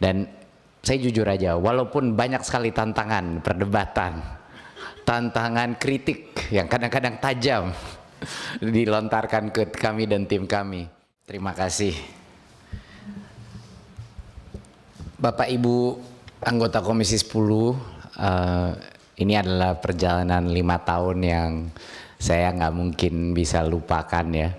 Dan saya jujur aja, walaupun banyak sekali tantangan, perdebatan, tantangan kritik yang kadang-kadang tajam dilontarkan ke kami dan tim kami. Terima kasih. Bapak Ibu anggota Komisi 10, ini adalah perjalanan 5 tahun yang saya nggak mungkin bisa lupakan ya.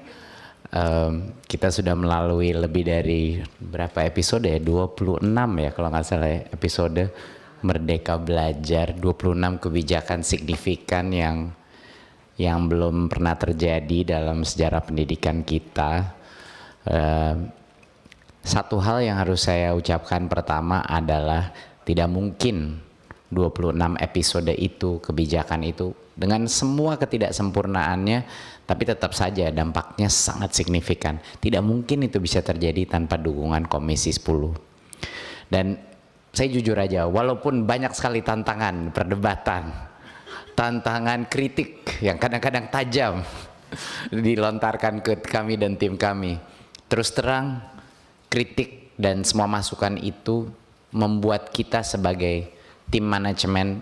Kita sudah melalui lebih dari berapa episode ya, 26 ya kalau nggak salah ya, episode Merdeka Belajar, 26 kebijakan signifikan yang belum pernah terjadi dalam sejarah pendidikan kita. Satu hal yang harus saya ucapkan pertama adalah tidak mungkin 26 episode itu, kebijakan itu dengan semua ketidaksempurnaannya, tapi tetap saja dampaknya sangat signifikan. Tidak mungkin itu bisa terjadi tanpa dukungan Komisi 10. Dan saya jujur aja, walaupun banyak sekali tantangan, perdebatan, tantangan kritik yang kadang-kadang tajam dilontarkan ke kami dan tim kami, terus terang kritik dan semua masukan itu membuat kita sebagai tim manajemen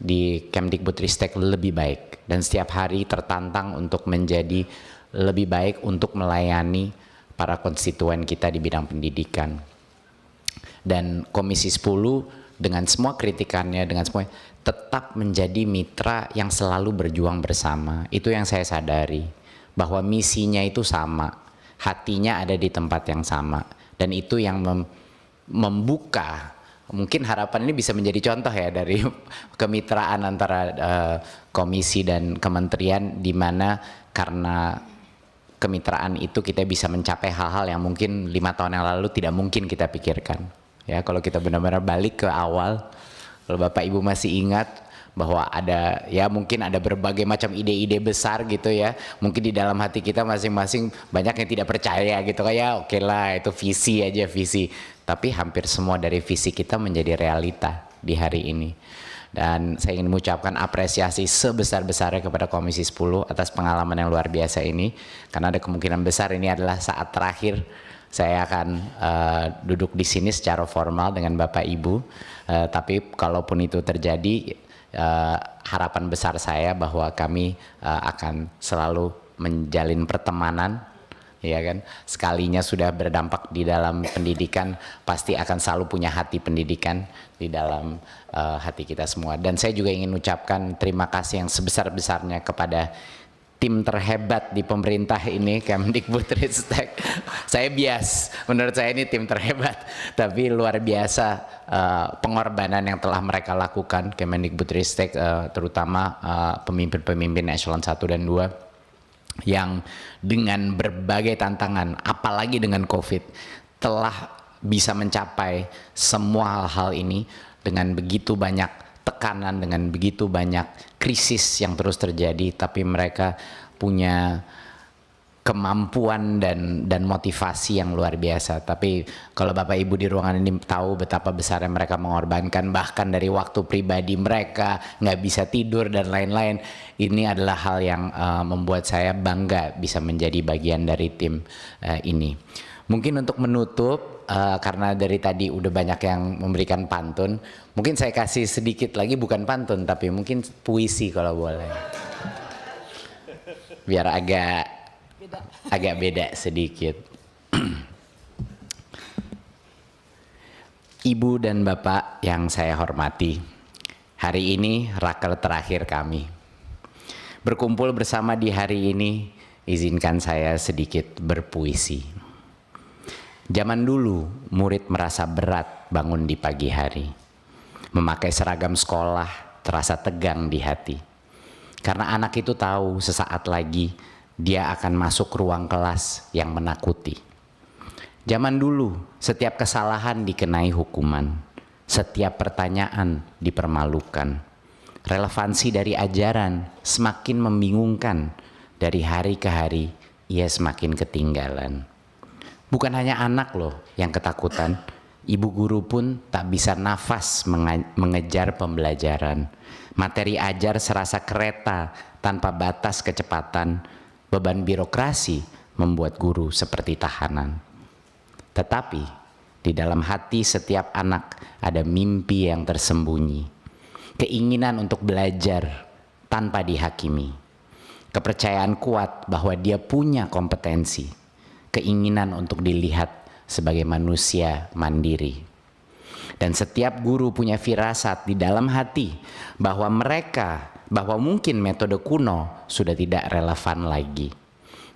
di Kemdikbudristek lebih baik, dan setiap hari tertantang untuk menjadi lebih baik untuk melayani para konstituen kita di bidang pendidikan. Dan Komisi 10 dengan semua kritikannya, dengan semua, tetap menjadi mitra yang selalu berjuang bersama. Itu yang saya sadari, bahwa misinya itu sama, hatinya ada di tempat yang sama, dan itu yang membuka. Mungkin harapan ini bisa menjadi contoh ya dari kemitraan antara komisi dan kementerian, di mana karena kemitraan itu kita bisa mencapai hal-hal yang mungkin 5 tahun yang lalu tidak mungkin kita pikirkan. Ya, kalau kita benar-benar balik ke awal, kalau Bapak Ibu masih ingat bahwa ada, ya mungkin ada berbagai macam ide-ide besar gitu ya, mungkin di dalam hati kita masing-masing banyak yang tidak percaya gitu, kayak oke lah itu visi aja, visi. Tapi hampir semua dari visi kita menjadi realita di hari ini. Dan saya ingin mengucapkan apresiasi sebesar-besarnya kepada Komisi 10 atas pengalaman yang luar biasa ini, karena ada kemungkinan besar ini adalah saat terakhir saya akan duduk di sini secara formal dengan Bapak Ibu. Tapi kalaupun itu terjadi, harapan besar saya bahwa kami akan selalu menjalin pertemanan, ya kan, sekalinya sudah berdampak di dalam pendidikan, pasti akan selalu punya hati pendidikan di dalam hati kita semua. Dan saya juga ingin ucapkan terima kasih yang sebesar-besarnya kepada tim terhebat di pemerintah ini, Kemdikbudristek. Saya bias, menurut saya ini tim terhebat, tapi luar biasa pengorbanan yang telah mereka lakukan, Kemdikbudristek, terutama pemimpin-pemimpin eselon 1 dan 2, yang dengan berbagai tantangan, apalagi dengan COVID, telah bisa mencapai semua hal-hal ini dengan begitu banyak tekanan, dengan begitu banyak krisis yang terus terjadi, tapi mereka punya kemampuan dan motivasi yang luar biasa. Tapi kalau Bapak Ibu di ruangan ini tahu betapa besarnya mereka mengorbankan, bahkan dari waktu pribadi mereka, nggak bisa tidur dan lain-lain. Ini adalah hal yang membuat saya bangga bisa menjadi bagian dari tim ini. Mungkin untuk menutup, karena dari tadi udah banyak yang memberikan pantun, mungkin saya kasih sedikit lagi, bukan pantun tapi mungkin puisi kalau boleh, biar agak beda sedikit. Ibu dan Bapak yang saya hormati, hari ini raker terakhir kami. Berkumpul bersama di hari ini, izinkan saya sedikit berpuisi. Zaman dulu, murid merasa berat bangun di pagi hari. Memakai seragam sekolah terasa tegang di hati. Karena anak itu tahu sesaat lagi dia akan masuk ruang kelas yang menakuti. Zaman dulu, setiap kesalahan dikenai hukuman. Setiap pertanyaan dipermalukan. Relevansi dari ajaran semakin membingungkan. Dari hari ke hari, ia semakin ketinggalan. Bukan hanya anak loh yang ketakutan, ibu guru pun tak bisa nafas mengejar pembelajaran. Materi ajar serasa kereta tanpa batas kecepatan. Beban birokrasi membuat guru seperti tahanan. Tetapi Di dalam hati setiap anak ada mimpi yang tersembunyi, keinginan untuk belajar tanpa dihakimi, kepercayaan kuat bahwa dia punya kompetensi, keinginan untuk dilihat sebagai manusia mandiri. Dan setiap guru punya firasat di dalam hati bahwa mungkin metode kuno sudah tidak relevan lagi,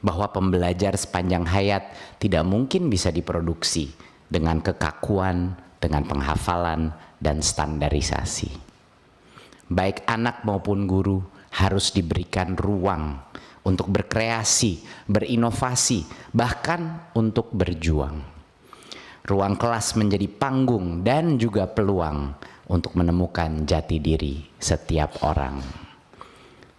bahwa pembelajar sepanjang hayat tidak mungkin bisa diproduksi dengan kekakuan, dengan penghafalan dan standarisasi. Baik anak maupun guru harus diberikan ruang untuk berkreasi, berinovasi, bahkan untuk berjuang. Ruang kelas menjadi panggung dan juga peluang untuk menemukan jati diri setiap orang.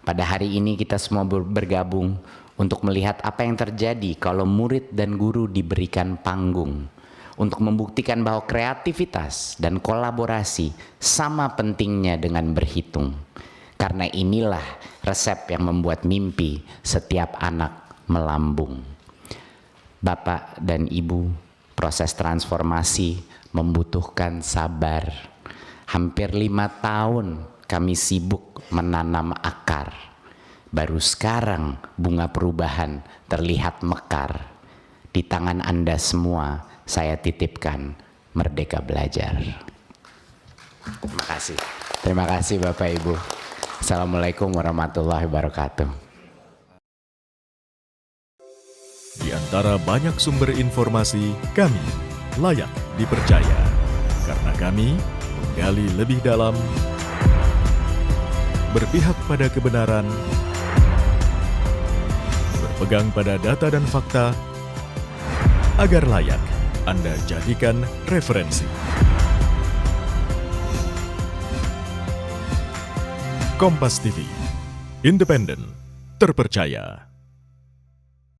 Pada hari ini kita semua bergabung untuk melihat apa yang terjadi kalau murid dan guru diberikan panggung, untuk membuktikan bahwa kreativitas dan kolaborasi sama pentingnya dengan berhitung. Karena inilah resep yang membuat mimpi setiap anak melambung. Bapak dan Ibu, proses transformasi membutuhkan sabar. Hampir 5 tahun kami sibuk menanam akar. Baru sekarang bunga perubahan terlihat mekar. Di tangan Anda semua saya titipkan Merdeka Belajar. Terima kasih. Terima kasih Bapak Ibu. Assalamualaikum warahmatullahi wabarakatuh. Di antara banyak sumber informasi, kami layak dipercaya. Karena kami menggali lebih dalam, berpihak pada kebenaran, berpegang pada data dan fakta, agar layak Anda jadikan referensi. Kompas TV, independen, terpercaya.